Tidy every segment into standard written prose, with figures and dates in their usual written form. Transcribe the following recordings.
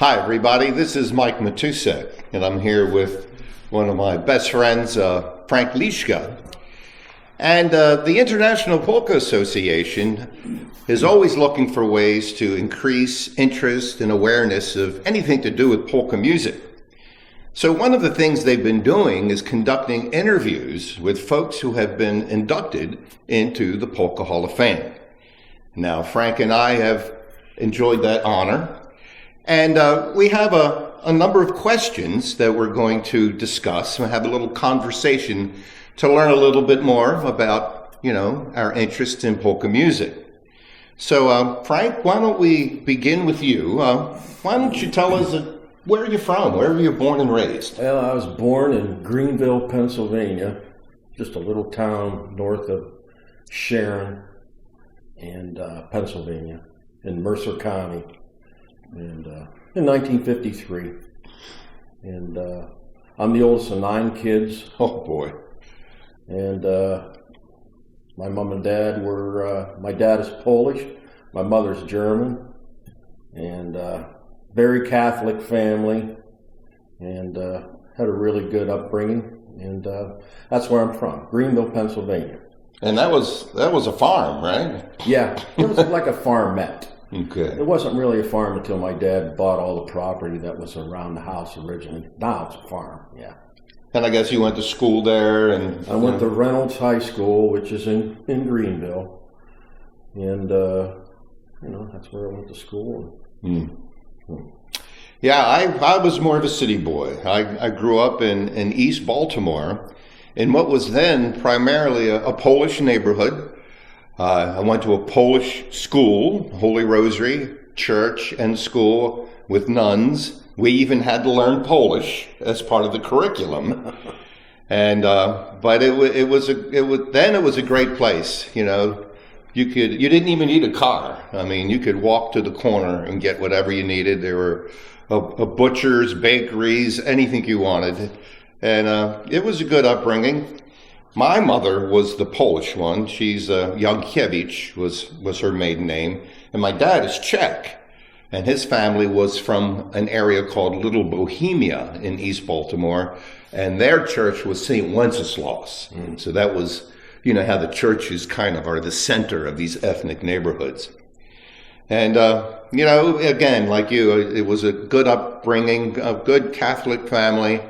Hi everybody, this is Mike Matousek, and I'm here with one of my best friends, Frank Liszka. And the International Polka Association is always looking for ways to increase interest and awareness of anything to do with polka music. So one of the things they've been doing is conducting interviews with folks who have been inducted into the Polka Hall of Fame. Now, Frank and I have enjoyed that honor. And we have a number of questions that we're going to discuss and have a little conversation to learn a little bit more about, our interest in polka music. So, Frank, why don't we begin with you? Why don't you tell us where are you from? Where were you born and raised? Well, I was born in Greenville, Pennsylvania, just a little town north of Sharon and Pennsylvania in Mercer County. And in 1953, and I'm the oldest of 9 kids. Oh boy! And my mom and dad were. My dad is Polish, my mother's German, and very Catholic family, and had a really good upbringing. And that's where I'm from, Greenville, Pennsylvania. And that was a farm, right? Yeah, it was like a farmette. Okay. It wasn't really a farm until my dad bought all the property that was around the house originally. Now it's a farm, yeah. And I guess you went to school there, and I went to Reynolds High School, which is in Greenville, and that's where I went to school. Yeah, I was more of a city boy. I grew up in East Baltimore, in what was then primarily a Polish neighborhood. I went to a Polish school, Holy Rosary Church and school with nuns. We even had to learn Polish as part of the curriculum. And but it was a great place. You didn't even need a car. I mean, you could walk to the corner and get whatever you needed. There were a butchers, bakeries, anything you wanted, and it was a good upbringing. My mother was the Polish one. She's Jankiewicz was her maiden name. And my dad is Czech. And his family was from an area called Little Bohemia in East Baltimore. And their church was St. Wenceslaus. So that was, how the churches kind of are the center of these ethnic neighborhoods. And, again, like you, it was a good upbringing, a good Catholic family.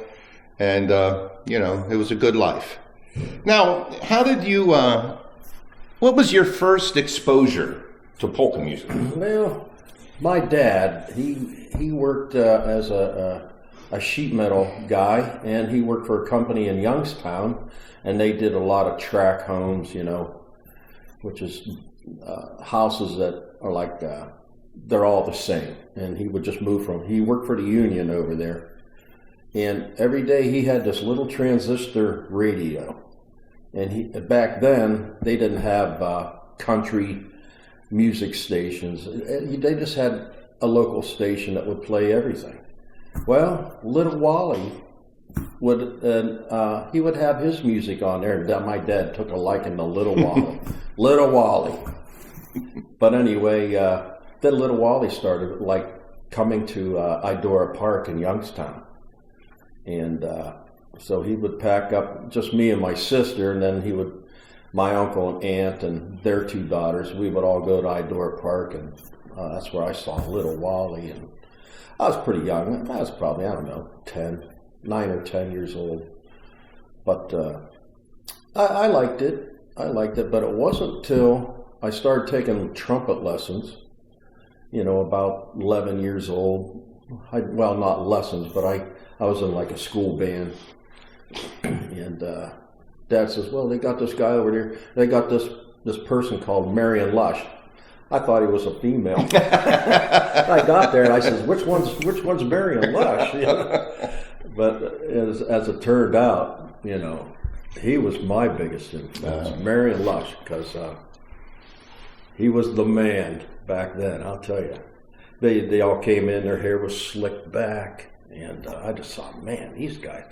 And, it was a good life. Now, how did you, what was your first exposure to polka music? Well, my dad, he worked as a sheet metal guy, and he worked for a company in Youngstown, and they did a lot of tract homes, which is houses that are like, they're all the same, and he would just move he worked for the union over there. And every day he had this little transistor radio. And back then, they didn't have country music stations. They just had a local station that would play everything. Well, Little Wally he would have his music on there. And my dad took a liking to Little Wally. Little Wally. But anyway, then Little Wally started coming to Idora Park in Youngstown. And so he would pack up just me and my sister, and then my uncle and aunt and their 2 daughters, we would all go to Idora Park, and that's where I saw Little Wally. And I was pretty young. I was probably, 9 or 10 years old. But I liked it. But it wasn't till I started taking trumpet lessons, about 11 years old. Not lessons, but I was in like a school band, and Dad says, "Well, they got this guy over there. They got this person called Marion Lush." I thought he was a female. I got there and I says, "Which one's Marion Lush?" But as it turned out, he was my biggest influence, Marion Lush, because he was the man back then. I'll tell you. They all came in, their hair was slicked back, and I just thought, man, these guys.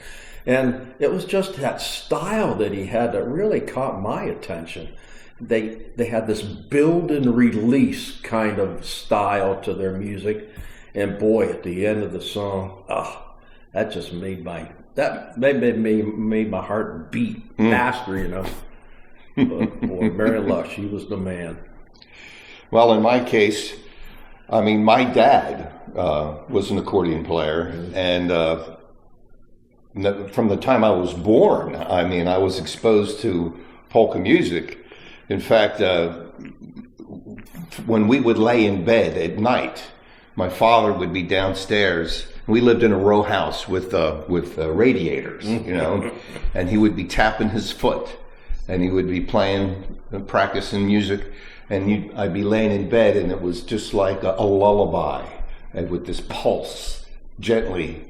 And it was just that style that he had that really caught my attention. They had this build and release kind of style to their music, And boy, at the end of the song, that just made my heart beat faster, But boy, Mary Lush, he was the man. Well, in my case, I mean, my dad was an accordion player, and from the time I was born, I mean, I was exposed to polka music. In fact, when we would lay in bed at night, my father would be downstairs. We lived in a row house with radiators, and he would be tapping his foot, and he would be playing, practicing music, and I'd be laying in bed, and it was just like a lullaby, and with this pulse gently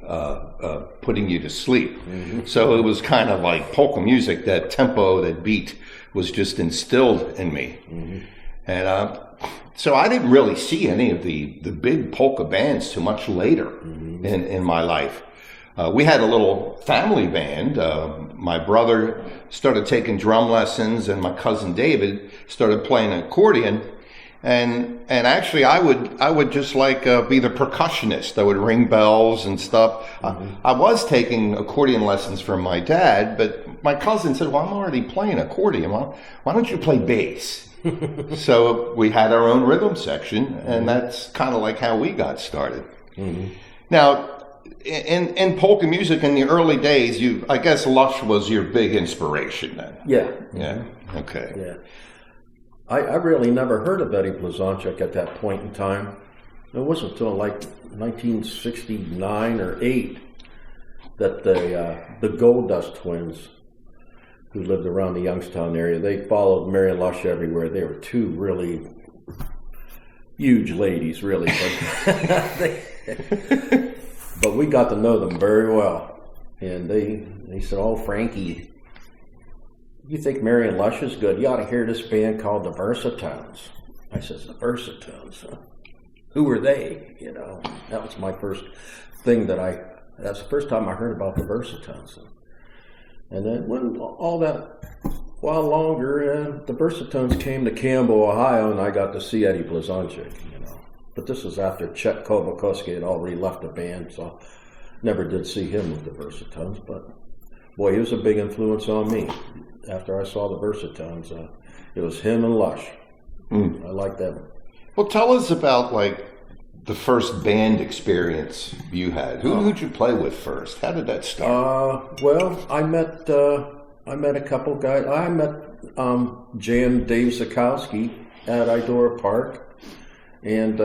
putting you to sleep. So it was kind of like polka music. That tempo, that beat was just instilled in me. And so I didn't really see any of the big polka bands too much later in my life. We had a little family band. My brother started taking drum lessons, and my cousin David started playing accordion. And actually, I would just be the percussionist. I would ring bells and stuff. I was taking accordion lessons from my dad, but my cousin said, "Well, I'm already playing accordion. Why don't you play bass?" So we had our own rhythm section, and that's kind of like how we got started. Now, in polka music in the early days, I guess Lush was your big inspiration then. Yeah. Okay. Yeah. I really never heard of Eddie Blazonczyk at that point in time. It wasn't until like 1969 or 8 that the Gold Dust twins, who lived around the Youngstown area, they followed Mary Lush everywhere. They were two really huge ladies, really. But we got to know them very well. And they said, "Oh, Frankie, you think Mary Lush is good? You ought to hear this band called the Versatones." I says, "The Versatones? Huh? Who are they?" That was my first thing that's the first time I heard about the Versatones. And then while longer, the Versatones came to Campbell, Ohio, and I got to see Eddie Blazonczyk, But this was after Chet Kovalkoski had already left the band, so never did see him with the Versatones. But boy, he was a big influence on me. After I saw the Versatones, it was him and Lush. I liked them. Well, tell us about the first band experience you had. Who'd you play with first? How did that start? Well, I met a couple guys. I met Jan Dave Zakowski at Idora Park, and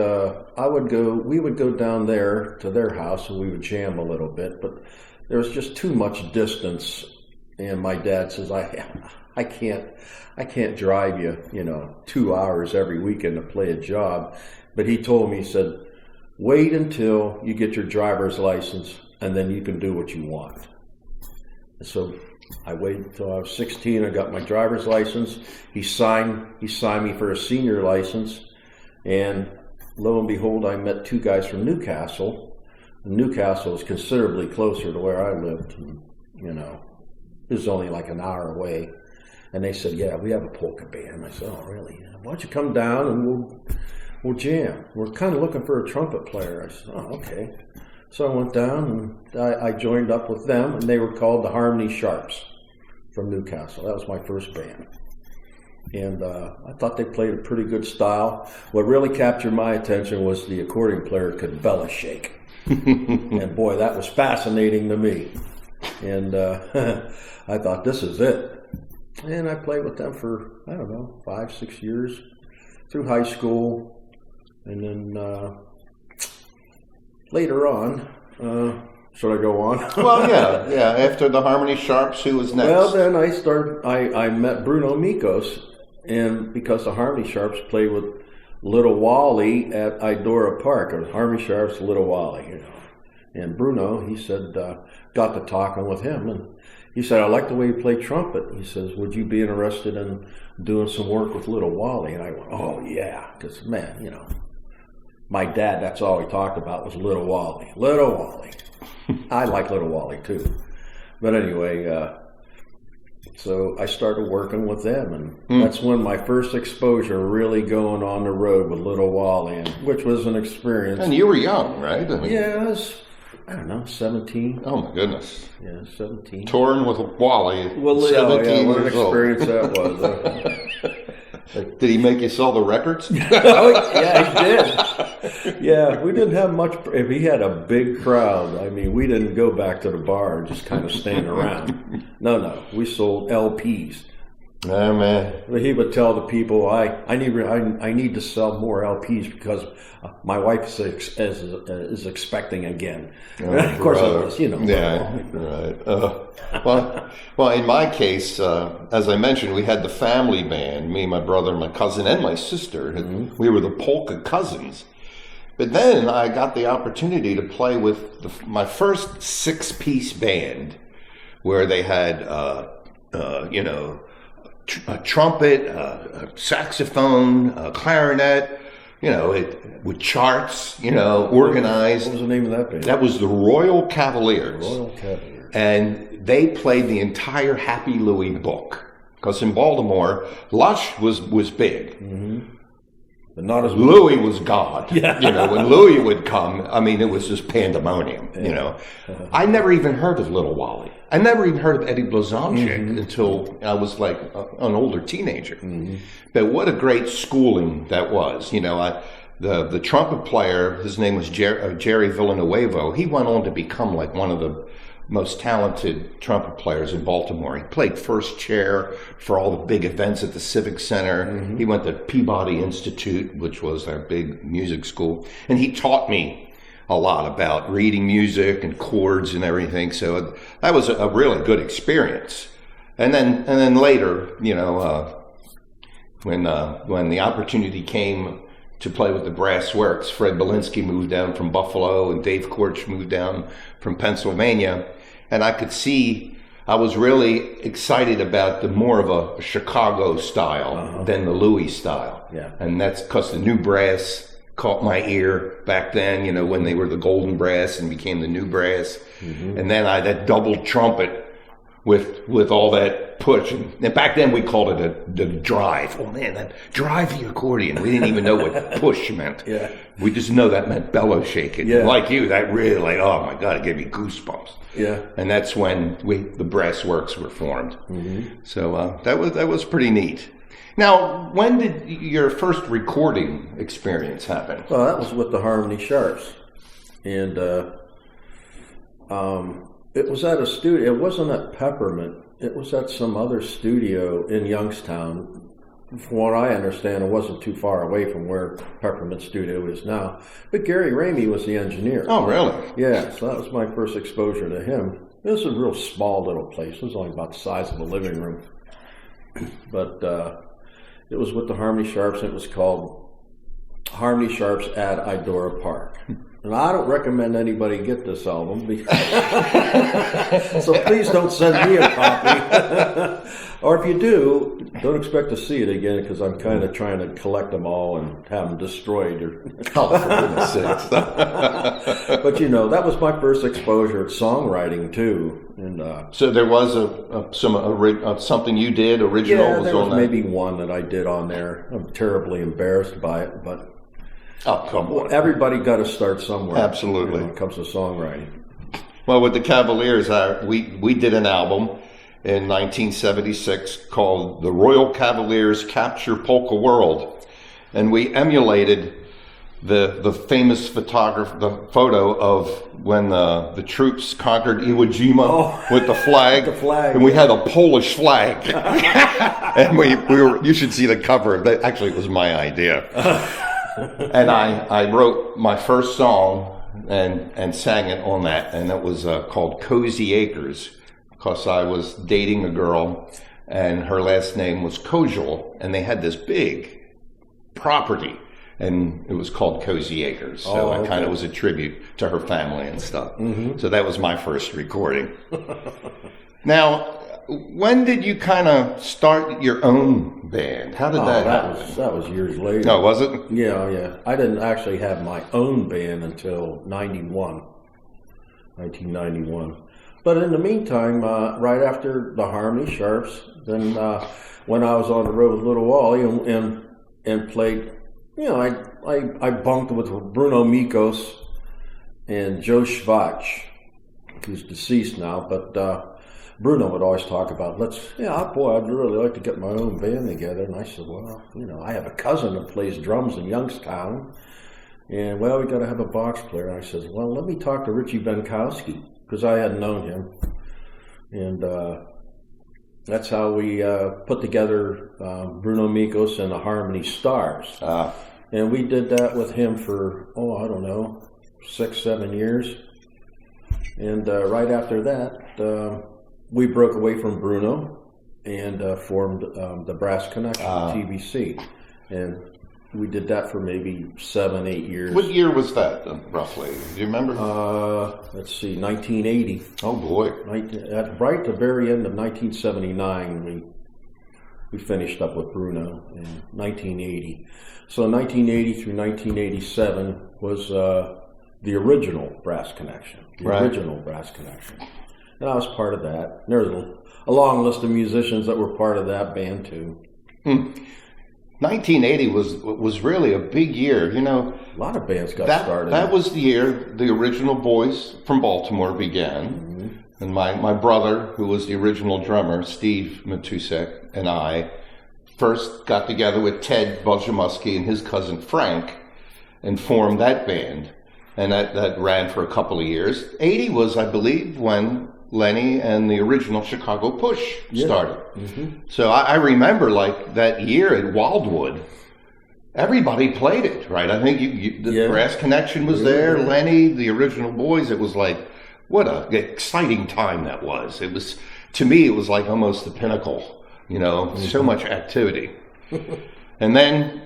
we would go down there to their house, and we would jam a little bit. But there was just too much distance, and my dad says, I can't drive you 2 hours every weekend to play a job. But he told me, he said, "Wait until you get your driver's license, and then you can do what you want." So I waited until I was 16. I got my driver's license. He signed me for a senior license, and lo and behold, I met two guys from Newcastle. Newcastle is considerably closer to where I lived. It was only like an hour away. And they said, "Yeah, we have a polka band." I said, "Oh, really? Why don't you come down and we'll jam? We're kind of looking for a trumpet player." I said, "Oh, okay." So I went down and I joined up with them, and they were called the Harmony Sharps from Newcastle. That was my first band. And I thought they played a pretty good style. What really captured my attention was the accordion player could belly shake. And boy, that was fascinating to me. And I thought, this is it. And I played with them for, 5-6 years through high school. And then later on, should I go on? Well, yeah. After the Harmony Sharps, who was next? Well, then I met Bruno Mikos, and because the Harmony Sharps played with Little Wally at Idora Park. It was Harmony Sharps, Little Wally, And Bruno, he said, got to talking with him, and he said, "I like the way you play trumpet." He says, "Would you be interested in doing some work with Little Wally?" And I went, "Oh, yeah," because, man, my dad, that's all he talked about was Little Wally. Little Wally. I like Little Wally, too. But anyway, So I started working with them, and that's when my first exposure really going on the road with Little Wally, which was an experience. And you were young, right? I mean, yeah, I was, I don't know, 17. Oh my goodness. Yeah, 17. Touring with Wally. Well, 17 what an years old. experience that was. Did he make you sell the records? Oh, yeah, he did. Yeah, we didn't have much. If he had a big crowd, I mean, we didn't go back to the bar and just kind of stand around. No, we sold LPs. Oh man. He would tell the people, I need to sell more LPs because my wife is expecting again. Oh, of course it was, Yeah, right. Well, in my case, as I mentioned, we had the family band, me, my brother, my cousin, and my sister. Mm-hmm. We were the Polka cousins. But then I got the opportunity to play with my first 6-piece band, where they had, a trumpet, a saxophone, a clarinet, with charts, organized. What was the name of that band? That was the Royal Cavaliers. Royal Cavaliers. And they played the entire Happy Louie book. Because in Baltimore, Lush was big. Mm-hmm. But not as Louie was God. Yeah. When Louie would come, I mean, it was just pandemonium, I never even heard of Little Wally. I never even heard of Eddie Blazonczyk until I was like an older teenager. Mm-hmm. But what a great schooling that was. The trumpet player, his name was Jerry Villanuevo. He went on to become like one of the most talented trumpet players in Baltimore. He played first chair for all the big events at the Civic Center. Mm-hmm. He went to Peabody Institute, which was our big music school. And he taught me a lot about reading music and chords and everything. So that was a really good experience. And then later, when the opportunity came to play with the Brass Works, Fred Belinsky moved down from Buffalo and Dave Korch moved down from Pennsylvania. And I could see I was really excited about the more of a Chicago style than the Louie style. Yeah. And that's because the new brass caught my ear back then, when they were the golden brass and became the new brass. Mm-hmm. And then that double trumpet with all that push. And back then we called it the drive. Oh man, that drive the accordion. We didn't even know what push meant. Yeah. We just know that meant bellow shaking. Yeah. Like you, that really, oh my God, it gave me goosebumps. Yeah. And that's when the Brass Works were formed. Mm-hmm. So that was pretty neat. Now, when did your first recording experience happen? Well, that was with the Harmony Sharps. And it was at a studio. It wasn't at Peppermint. It was at some other studio in Youngstown. From what I understand, it wasn't too far away from where Peppermint Studio is now. But Gary Ramey was the engineer. Oh, really? Yeah, so that was my first exposure to him. It was a real small little place. It was only about the size of a living room. But it was with the Harmony Sharps, and it was called Harmony Sharps at Idora Park. And I don't recommend anybody get this album, so please don't send me a copy. Or if you do, don't expect to see it again, because I'm kind of trying to collect them all and have them destroyed. Oh, for goodness sakes. But that was my first exposure to songwriting too. And so there was something you did original? Yeah, there was maybe one that I did on there. I'm terribly embarrassed by it, but oh, come on. Everybody got to start somewhere. Absolutely. When it comes to songwriting. Well, with the Cavaliers, we did an album in 1976 called The Royal Cavaliers Capture Polka World. And we emulated the famous photo of when the troops conquered Iwo Jima with the flag. The flag. And we had a Polish flag. And we were, you should see the cover of that. Actually, it was my idea. And I wrote my first song and sang it on that, and it was called Cozy Acres, because I was dating a girl, and her last name was Kojal, and they had this big property, and it was called Cozy Acres. So it kind of was a tribute to her family and stuff. Mm-hmm. So that was my first recording. Now, when did you kind of start your own band? How did that happen? That was years later. Oh, was it? Yeah. I didn't actually have my own band until 1991. But in the meantime, right after the Harmony Sharps, then when I was on the road with Little Wally and played, I bunked with Bruno Mikos and Joe Schwach, who's deceased now, but Bruno would always talk about, I'd really like to get my own band together. And I said, well, I have a cousin that plays drums in Youngstown, and, we got to have a box player. And I said, well, let me talk to Richie Benkowski, because I hadn't known him. And that's how we put together Bruno Mikos and the Harmony Stars. And we did that with him for, 6-7 years. And right after that, we broke away from Bruno and formed the Brass Connection, TBC. And we did that for maybe 7-8 years. What year was that, roughly? Do you remember? Let's see, 1980. Oh, boy. Right at the very end of 1979, we finished up with Bruno in 1980. So 1980 through 1987 was the original Brass Connection. Original Brass Connection. And I was part of that. There's a long list of musicians that were part of that band, too. 1980 was really a big year. A lot of bands got started. That was the year the original Boys from Baltimore began. Mm-hmm. And my brother, who was the original drummer, Steve Matousek, and I first got together with Ted Bojamuski and his cousin Frank and formed that band. And that ran for a couple of years. 80 was, I believe, when Lenny and the original Chicago Push started. Mm-hmm. So I remember, that year at Wildwood, everybody played it, right? I think the Brass Connection was there, Lenny, the original Boys. It was what an exciting time that was. It was, to me, it was almost the pinnacle, so much activity. And then,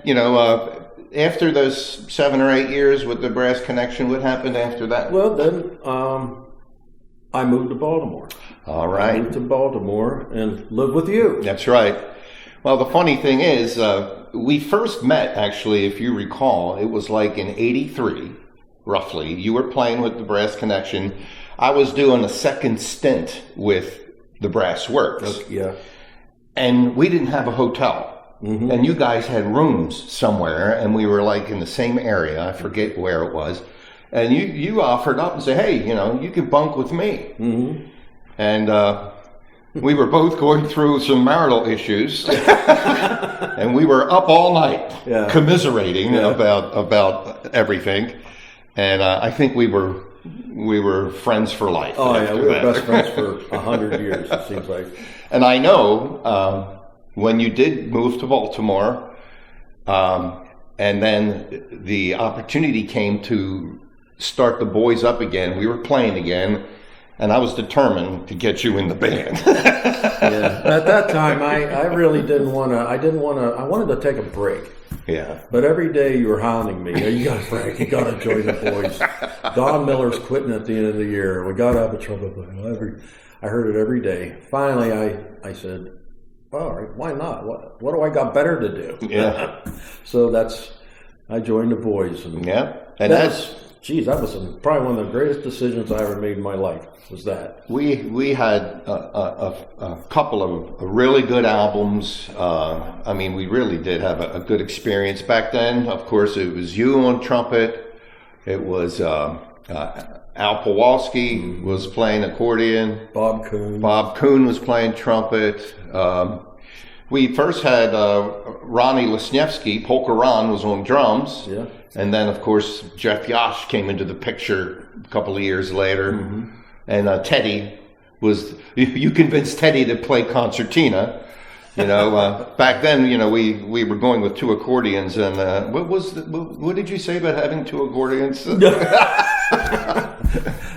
after those 7 or 8 years with the Brass Connection, what happened after that? Well, then I moved to Baltimore. All right. I moved to Baltimore and lived with you. That's right. Well, the funny thing is, we first met, actually, if you recall, it was in 83, roughly. You were playing with the Brass Connection. I was doing a second stint with the Brass Works. Okay, yeah. And we didn't have a hotel. Mm-hmm. And you guys had rooms somewhere, and we were in the same area. I forget where it was. And you offered up and said, hey, you can bunk with me. Mm-hmm. And we were both going through some marital issues. And we were up all night commiserating about everything. And I think we were friends for life. Oh, yeah, we were best friends for 100 years, it seems like. And I know... when you did move to Baltimore, and then the opportunity came to start the Boys up again, we were playing again, and I was determined to get you in the band. At that time, I really didn't want to. I wanted to take a break. Yeah. But every day you were hounding me. You got to, Frank. You got to join the Boys. Don Miller's quitting at the end of the year. We got to have a trumpet player. I heard it every day. Finally, I said, all right, why not? What do I got better to do? Yeah. So I joined the Boys. And and that was probably one of the greatest decisions I ever made in my life, was that. We had a couple of really good albums. We really did have a good experience back then. Of course, it was you on trumpet. It was Al Pawlowski was playing accordion. Bob Kuhn was playing trumpet. We first had Ronnie Lesniewski, Polka Ron, was on drums. Yeah. And then, of course, Jeff Yash came into the picture a couple of years later. Mm-hmm. And Teddy was, you convinced Teddy to play concertina. Back then, we were going with 2 accordions. And what did you say about having 2 accordions?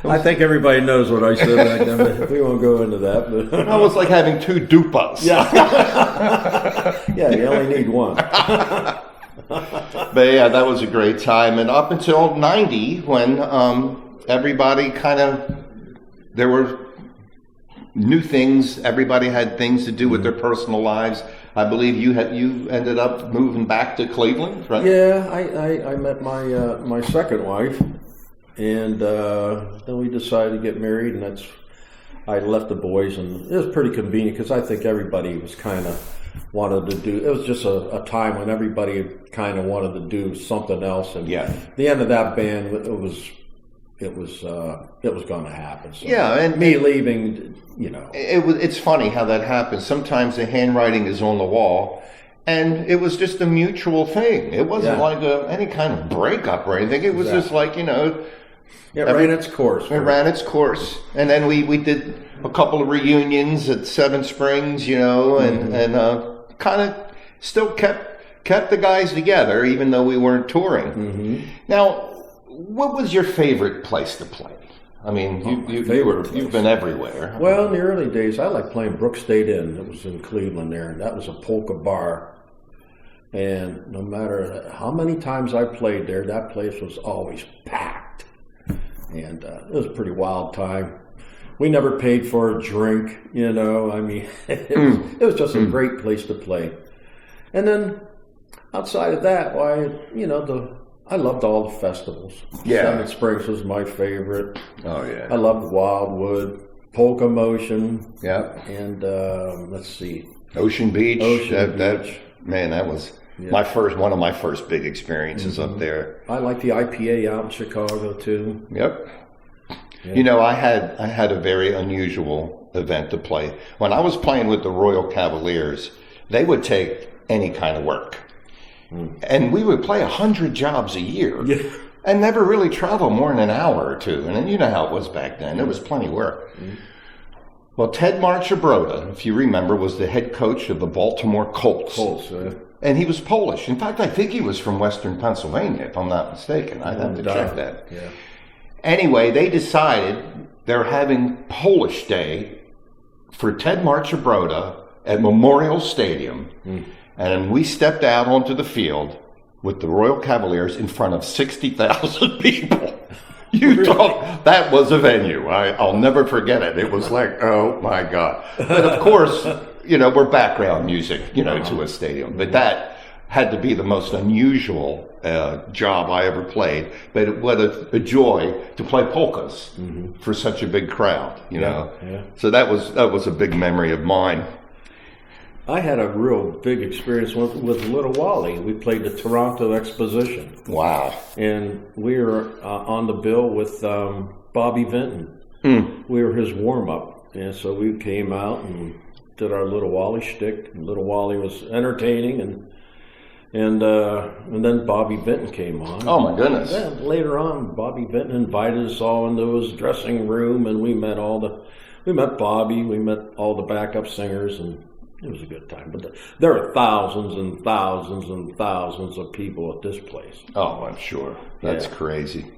I think everybody knows what I said back then, but we won't go into that. But it was like having 2 dupas. Yeah, you only need one. But yeah, that was a great time. And up until 90, when everybody there were new things, everybody had things to do with their personal lives. I believe you ended up moving back to Cleveland, right? Yeah, I met my second wife. And then we decided to get married, and I left the boys, and it was pretty convenient because I think everybody was kind of wanted to do. It was just a time when everybody kind of wanted to do something else, and the end of that band, it was going to happen. So and me leaving, it's funny how that happens. Sometimes the handwriting is on the wall, and it was just a mutual thing. It wasn't like any kind of breakup or anything. It was just like, it ran its course. It ran its course, and then we did a couple of reunions at Seven Springs, and kind of still kept the guys together, even though we weren't touring. Mm-hmm. Now, what was your favorite place to play? I mean, you've been everywhere. Well, in the early days, I liked playing Brook State Inn. It was in Cleveland there, and that was a polka bar. And no matter how many times I played there, that place was always packed. And it was a pretty wild time. We never paid for a drink, I mean, it was just a great place to play. And then outside of that, I loved all the festivals. Seven Springs was my favorite. Oh, yeah. I loved Wildwood, Polka Motion. Yeah. And let's see. Ocean Beach. Beach. Man, that was one of my first big experiences up there. I like the IPA out in Chicago too. Yep. Yeah. I had a very unusual event to play. When I was playing with the Royal Cavaliers, they would take any kind of work. And we would play 100 jobs a year and never really travel more than an hour or two. And then you know how it was back then. There was plenty of work. Well, Ted Marchabroda, if you remember, was the head coach of the Baltimore Colts. And he was Polish. In fact, I think he was from Western Pennsylvania, if I'm not mistaken. I'd have to check that. Yeah. Anyway, they decided they're having Polish Day for Ted Marchabroda at Memorial Stadium. And we stepped out onto the field with the Royal Cavaliers in front of 60,000 people. You thought that was a venue. I'll never forget it. It was like, oh my God. But of course, we're background music, to a stadium. But that had to be the most unusual job I ever played. But what a joy to play polkas for such a big crowd, Yeah. So that was a big memory of mine. I had a real big experience with Little Wally. We played the Toronto Exposition. Wow. And we were on the bill with Bobby Vinton. We were his warm-up. And so we came out and did our Little Wally shtick. And Little Wally was entertaining. And then Bobby Vinton came on. Oh, my goodness. And later on, Bobby Vinton invited us all into his dressing room. And we met Bobby. We met all the backup singers. And it was a good time, but there are thousands and thousands and thousands of people at this place. Oh, I'm sure. That's crazy.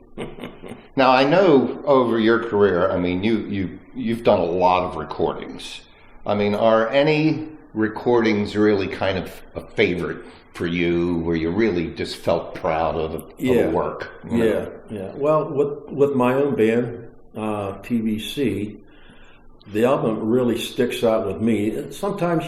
Now, I know over your career, I mean, you've done a lot of recordings. I mean, are any recordings really kind of a favorite for you, where you really just felt proud of the work? Yeah. Well, with my own band, TVC, the album really sticks out with me. Sometimes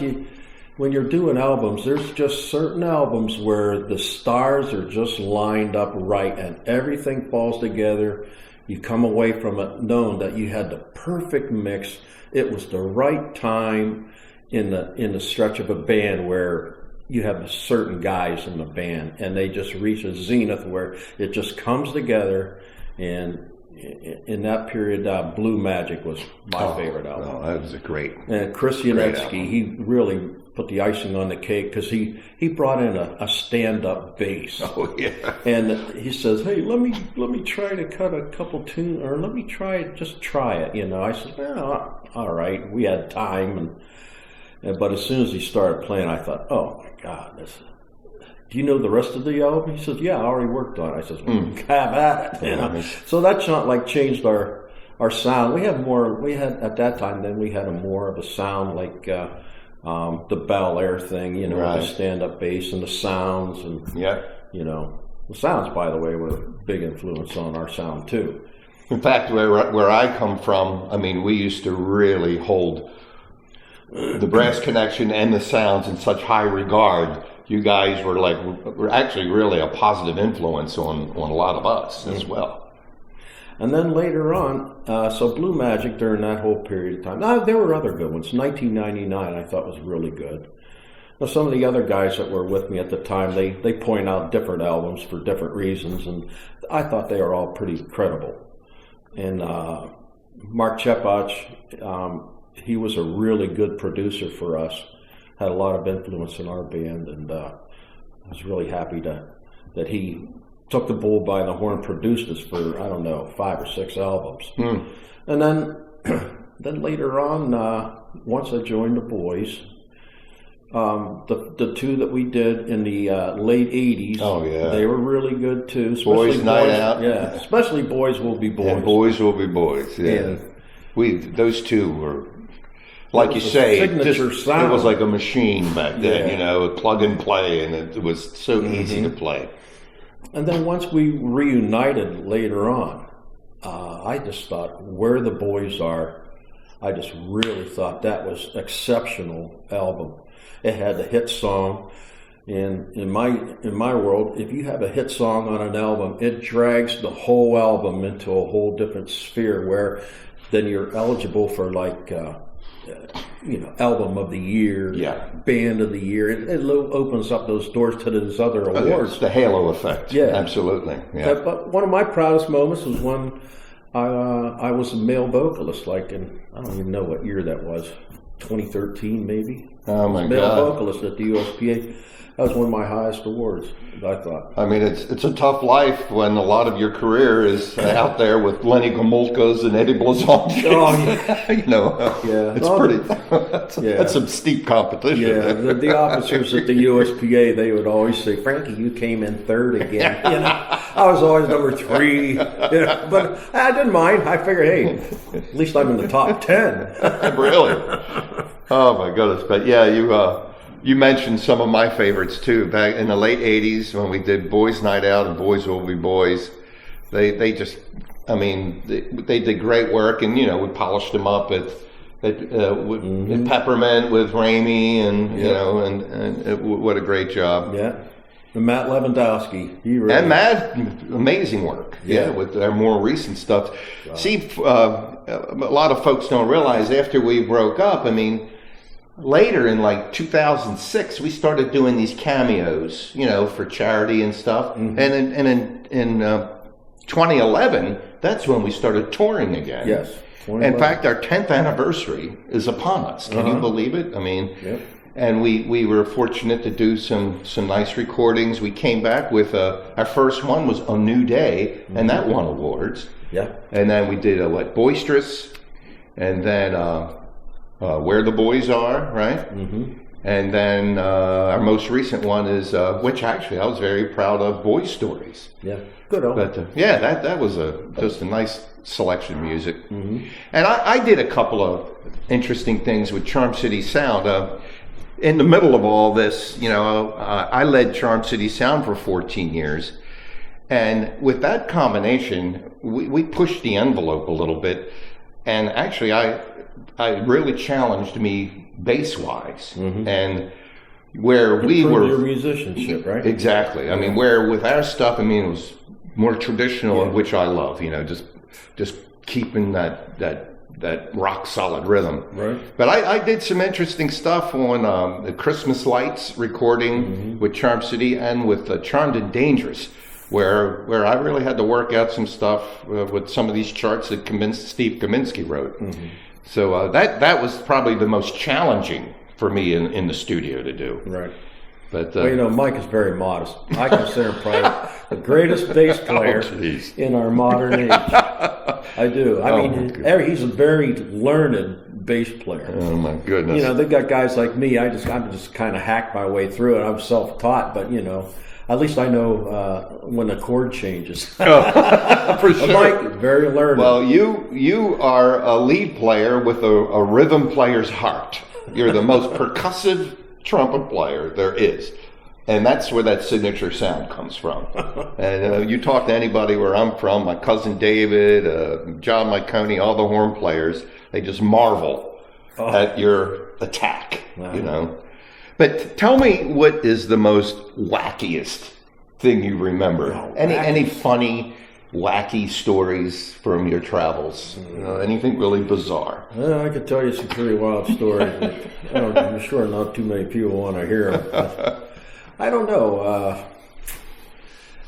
when you're doing albums, there's just certain albums where the stars are just lined up right and everything falls together. You come away from it knowing that you had the perfect mix. It was the right time in the stretch of a band where you have certain guys in the band and they just reach a zenith where it just comes together. And in that period, Blue Magic was my favorite album. Oh, that was a great. And Chris Yanetsky, he really put the icing on the cake because he brought in a stand-up bass. Oh yeah. And he says, "Hey, let me try to cut a couple tunes, or let me try it. Just try it." I said, "Well, all right." We had time, but as soon as he started playing, I thought, "Oh my God, this." Do you know the rest of the album? He says, "Yeah, I already worked on it." I says, "Have at it." So that changed our sound. We had at that time. Then we had more of a sound like the Bel Air thing, right. The stand-up bass and the sounds, and the sounds, by the way, were a big influence on our sound too. In fact, where I come from, I mean, we used to really hold the brass connection and the sounds in such high regard. You guys were actually really a positive influence on a lot of us as well. And then later on, so Blue Magic during that whole period of time. Now, there were other good ones. 1999 I thought was really good. Now, some of the other guys that were with me at the time, they point out different albums for different reasons, and I thought they were all pretty credible. And Mark Chepach, he was a really good producer for us, had a lot of influence in our band, and I was really happy that he took the bull by the horn, produced us for, I don't know, 5 or 6 albums. And then later on, once I joined the Boys, the 2 that we did in the late 80s, they were really good too. Especially Boys Night Out. Yeah, especially Boys Will Be Boys. And Boys Will Be Boys, yeah. Those 2 were, like you say, signature sound. It was like a machine back then, plug and play, and it was so easy to play. And then once we reunited later on, I just thought, Where the Boys Are, I just really thought that was exceptional album. It had a hit song, and in my world, if you have a hit song on an album, it drags the whole album into a whole different sphere, where then you're eligible for album of the year, band of the year. It opens up those doors to those other awards. It's the halo effect. Yeah, absolutely. Yeah. But one of my proudest moments was when I was a male vocalist, and I don't even know what year that was, 2013 maybe. Oh my male God! Vocalist at the USPA. That was one of my highest awards, I thought. I mean, it's a tough life when a lot of your career is out there with Lenny Gomulkas and Eddie Blazonczyks. It's pretty. That's some steep competition. Yeah, the officers at the USPA, they would always say, "Frankie, you came in third again." I was always number 3. But I didn't mind. I figured, hey, at least I'm in the top 10. Really? Oh my goodness! But yeah, you mentioned some of my favorites too. Back in the late 80s when we did Boys Night Out and Boys Will Be Boys, they did great work, and we polished them up at Peppermint with Ramey, and what a great job. Yeah. And Matt Lewandowski, Matt, amazing work. Yeah, with our more recent stuff. Wow. See, a lot of folks don't realize after we broke up, later in 2006, we started doing these cameos, for charity and stuff. Mm-hmm. And in 2011, that's when we started touring again. Yes. In fact, our 10th anniversary is upon us. Can you believe it? And we were fortunate to do some nice recordings. We came back with our first one was A New Day, and that won awards. Yeah. And then we did Boisterous, and then Where the Boys Are, right? Mm-hmm. And then our most recent one is, which actually I was very proud of, Boy Stories. Yeah, good old. But that was just a nice selection of music. Mm-hmm. And I did a couple of interesting things with Charm City Sound. In the middle of all this, I led Charm City Sound for 14 years. And with that combination, we pushed the envelope a little bit. And actually, I really challenged me bass-wise. Mm-hmm. And where we were... your musicianship, right? Exactly. Where with our stuff, it was more traditional, which I love, just keeping that rock solid rhythm. Right. But I did some interesting stuff on the Christmas Lights recording with Charm City and with Charmed and Dangerous, where I really had to work out some stuff with some of these charts that Steve Kaminsky wrote. Mm-hmm. So that was probably the most challenging for me in the studio to do. Right. But Mike is very modest. I consider him probably the greatest bass player in our modern age. I do. He's a very learned bass player. Oh my goodness! They've got guys like me. I'm just kind of hacked my way through it. I'm self-taught, but at least I know when a chord changes. For sure. Mike is very learned. Well, you are a lead player with a rhythm player's heart. You're the most percussive trumpet player there is, and that's where that signature sound comes from. And you talk to anybody where I'm from, my cousin David, John Miconi, all the horn players, they just marvel at your attack. Wow. But tell me, what is the most wackiest thing you remember? Any funny wacky stories from your travels? Anything really bizarre? I could tell you some pretty wild stories, but I'm sure not too many people want to hear them. I don't know.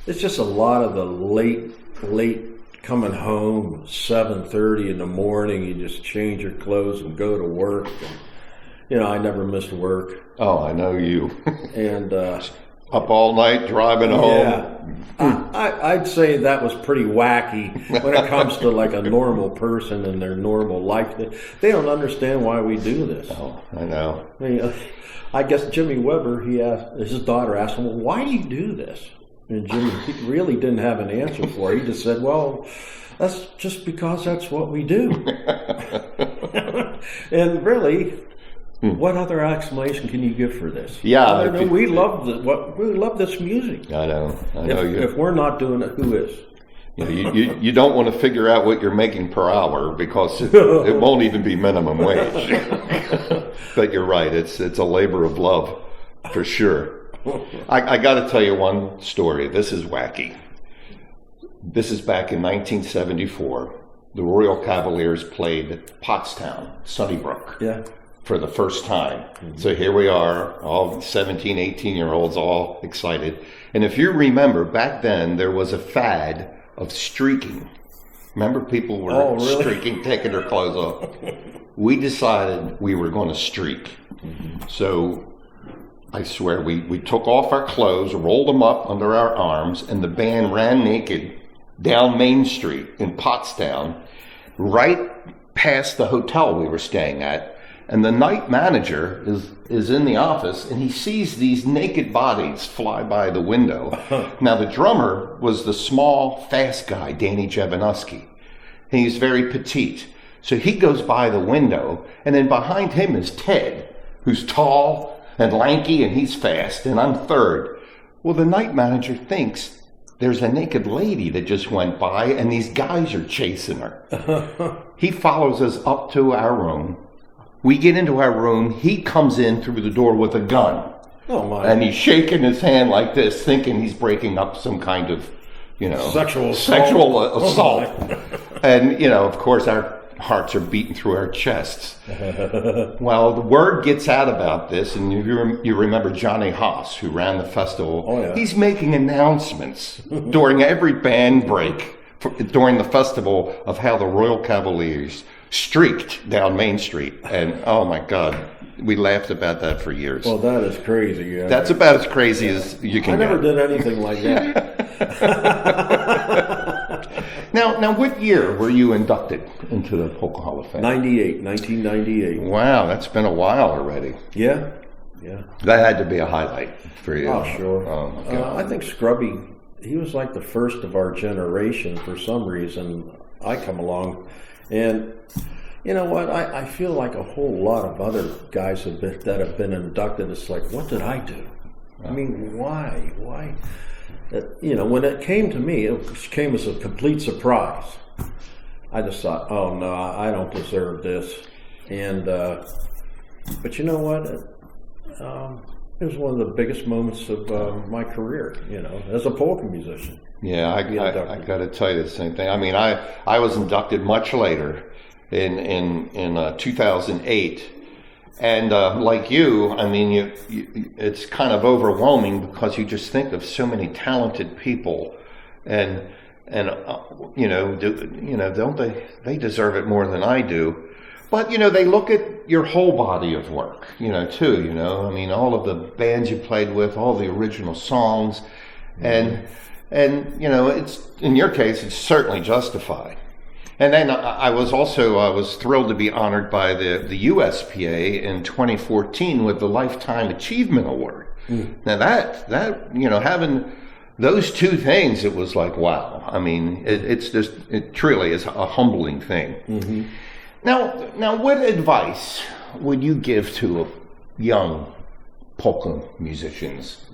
It's just a lot of the late coming home, 7:30 in the morning. You just change your clothes and go to work. And, I never missed work. Oh, I know you. And up all night driving home. Yeah, I'd say that was pretty wacky when it comes to like a normal person and their normal life. They don't understand why we do this. Oh, I know. I guess Jimmy Weber, his daughter asked him, well, why do you do this? And Jimmy really didn't have an answer for it. He just said, well, that's just because that's what we do. And really, what other explanation can you give for this? Yeah. We love this music. I know. If we're not doing it, who is? You don't want to figure out what you're making per hour because it won't even be minimum wage. But you're right. It's a labor of love for sure. I got to tell you one story. This is wacky. This is back in 1974. The Royal Cavaliers played at Pottstown, Sunnybrook, for the first time. Mm-hmm. So here we are, all 17, 18-year-olds, all excited. And if you remember, back then there was a fad of streaking. Remember, people were streaking, taking their clothes off. We decided we were going to streak. Mm-hmm. So I swear, we took off our clothes, rolled them up under our arms, and the band ran naked down Main Street in Pottstown, right past the hotel we were staying at. And the night manager is in the office, and he sees these naked bodies fly by the window. Now, the drummer was the small, fast guy, Danny Jovanovski. And he's very petite. So he goes by the window, and then behind him is Ted, who's tall and lanky, and he's fast, and I'm third. Well, the night manager thinks there's a naked lady that just went by, and these guys are chasing her. He follows us up to our room. We get into our room. He comes in through the door with a gun. Oh, my. And he's shaking his hand like this, thinking he's breaking up some kind of, sexual assault. And, of course, our hearts are beating through our chests. Well, the word gets out about this, and you remember Johnny Haas, who ran the festival. Oh, yeah. He's making announcements during every band break during the festival of how the Royal Cavaliers streaked down Main Street. And, oh, my God, we laughed about that for years. Well, that is crazy. Yeah. That's about as crazy as you can get. I never did anything like that. Now, what year were you inducted into the Polka Hall of Fame? 1998. Wow, that's been a while already. Yeah. That had to be a highlight for you. Oh, sure. Oh, I think Scrubby, he was like the first of our generation. For some reason, I come along, and you know what? I feel like a whole lot of other guys that have been inducted. It's like, what did I do? I mean, why? When it came to me, it came as a complete surprise. I just thought, oh no, I don't deserve this. And but you know what? It was one of the biggest moments of my career. As a polka musician. Yeah, I got to tell you the same thing. I mean, I was inducted much later in 2008. And like you, I mean, it's kind of overwhelming because you just think of so many talented people, and don't they deserve it more than I do? But they look at your whole body of work, too. I mean, all of the bands you played with, all the original songs, and it's, in your case, it's certainly justified. And then I was thrilled to be honored by the USPA in 2014 with the Lifetime Achievement Award. Now that having those two things, it was like, wow. I mean, it truly is a humbling thing. Mm-hmm. Now, what advice would you give to young polka musicians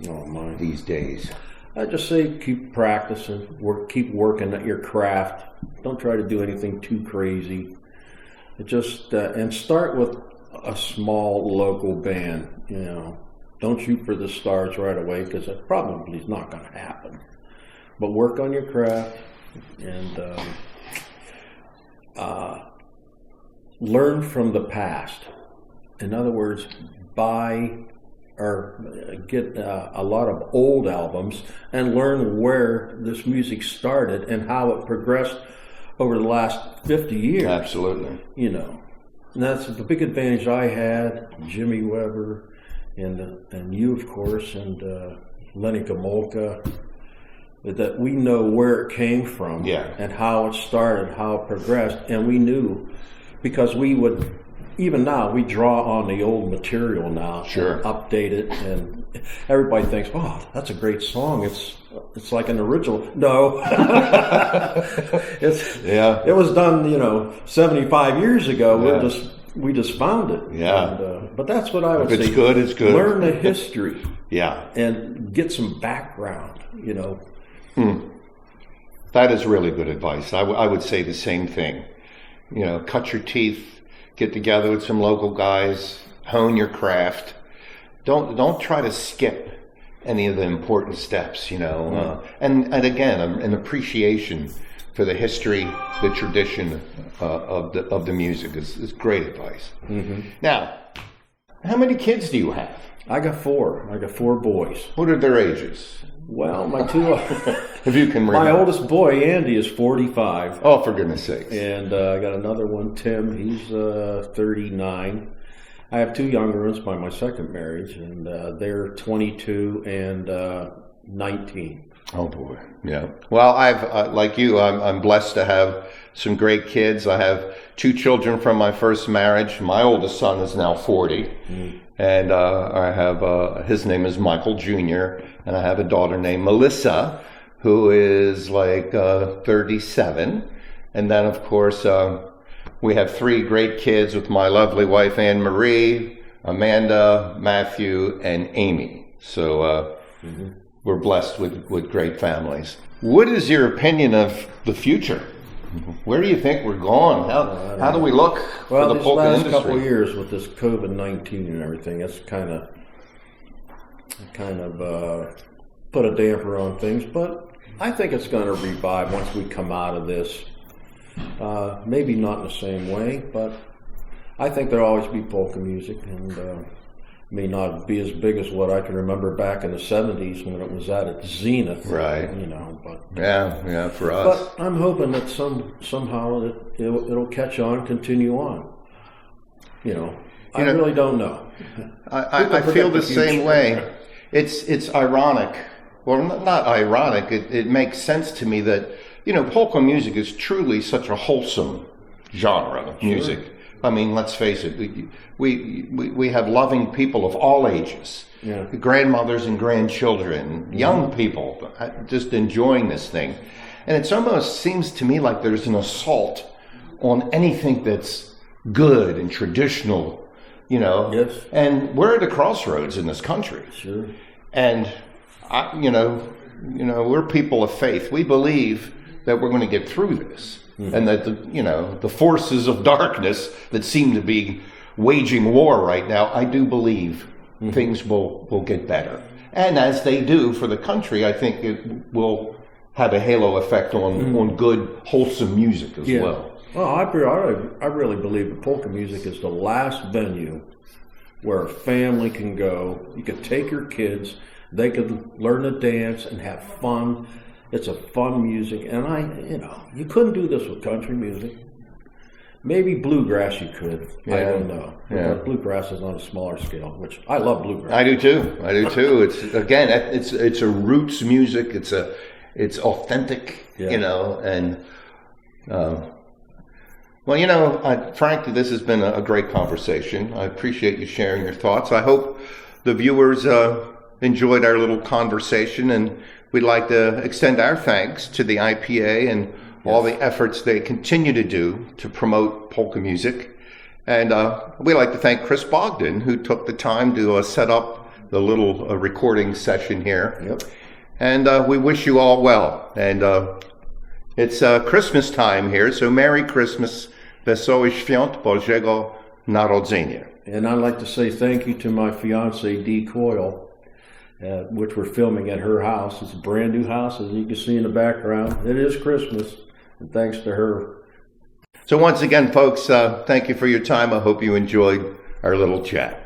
these days? I just say keep practicing, keep working at your craft. Don't try to do anything too crazy. And start with a small local band. Don't shoot for the stars right away because it probably is not going to happen. But work on your craft, and learn from the past. In other words, buy or get a lot of old albums and learn where this music started and how it progressed over the last 50 years. Absolutely. You know, and that's the big advantage I had, Jimmy Weber, and you, of course, and Lenny Gomolka, that we know where it came from and how it started, how it progressed, and we knew, because we would, even now, we draw on the old material now, sure, update it, and everybody thinks, "Oh, that's a great song. It's like an original." No, it was done, 75 years ago. Yeah. We just found it. Yeah, but that's what I would say. If it's good, it's good. Learn the history. Yeah, and get some background. That is really good advice. I would say the same thing. Cut your teeth. Get together with some local guys, hone your craft. Don't try to skip any of the important steps, and again, an appreciation for the history, the tradition of the music is great advice. Mm-hmm. Now, how many kids do you have? I got 4. I got 4 boys. What are their ages? Well, my 2, if you can remember. My oldest boy, Andy, is 45. Oh, for goodness sakes. And I got another one, Tim. He's 39. I have 2 younger ones by my second marriage, and they're 22 and 19. Oh, boy. Yeah. Well, I've, like you, I'm blessed to have some great kids. I have 2 children from my first marriage. My oldest son is now 40. And I have, his name is Michael Jr., and I have a daughter named Melissa, who is like 37. And then, of course, we have 3 great kids with my lovely wife, Anne Marie, Amanda, Matthew, and Amy. So we're blessed with great families. What is your opinion of the future? Where do you think we're going? How do we look for the polka industry? Well, these last couple of years with this COVID-19 and everything, it's kind of put a damper on things. But I think it's going to revive once we come out of this. Maybe not in the same way, but I think there'll always be polka music, and may not be as big as what I can remember back in the 70s when it was at its zenith. Right. But yeah, for us. But I'm hoping that somehow it'll catch on, continue on. I really don't know. I feel the same way. It's ironic. Well, not ironic. It makes sense to me that polka music is truly such a wholesome genre of music. Sure. I mean, let's face it, we have loving people of all ages, grandmothers and grandchildren, young people just enjoying this thing. And it almost seems to me like there's an assault on anything that's good and traditional, Yes. And we're at a crossroads in this country. Sure. And, we're people of faith. We believe that we're going to get through this. Mm-hmm. And that the forces of darkness that seem to be waging war right now, I do believe things will get better. And as they do for the country, I think it will have a halo effect on good, wholesome music as well. Well, I really believe that polka music is the last venue where a family can go. You could take your kids, they could learn to dance and have fun. It's a fun music, and you couldn't do this with country music. Maybe bluegrass you could. I don't know. Yeah. But bluegrass is on a smaller scale, which I love bluegrass. I do too. It's a roots music. It's authentic. And frankly, this has been a great conversation. I appreciate you sharing your thoughts. I hope the viewers enjoyed our little conversation, and we'd like to extend our thanks to the IPA and all the efforts they continue to do to promote polka music. And we'd like to thank Chris Bogdan, who took the time to set up the little recording session here. Yep. And we wish you all well. And it's Christmas time here, so Merry Christmas. Wesołych Świąt Bożego Narodzenia. And I'd like to say thank you to my fiancée, Dee Coyle. which we're filming at her house. It's a brand new house, as you can see in the background. It is Christmas, and thanks to her. So once again, folks, thank you for your time. I hope you enjoyed our little chat.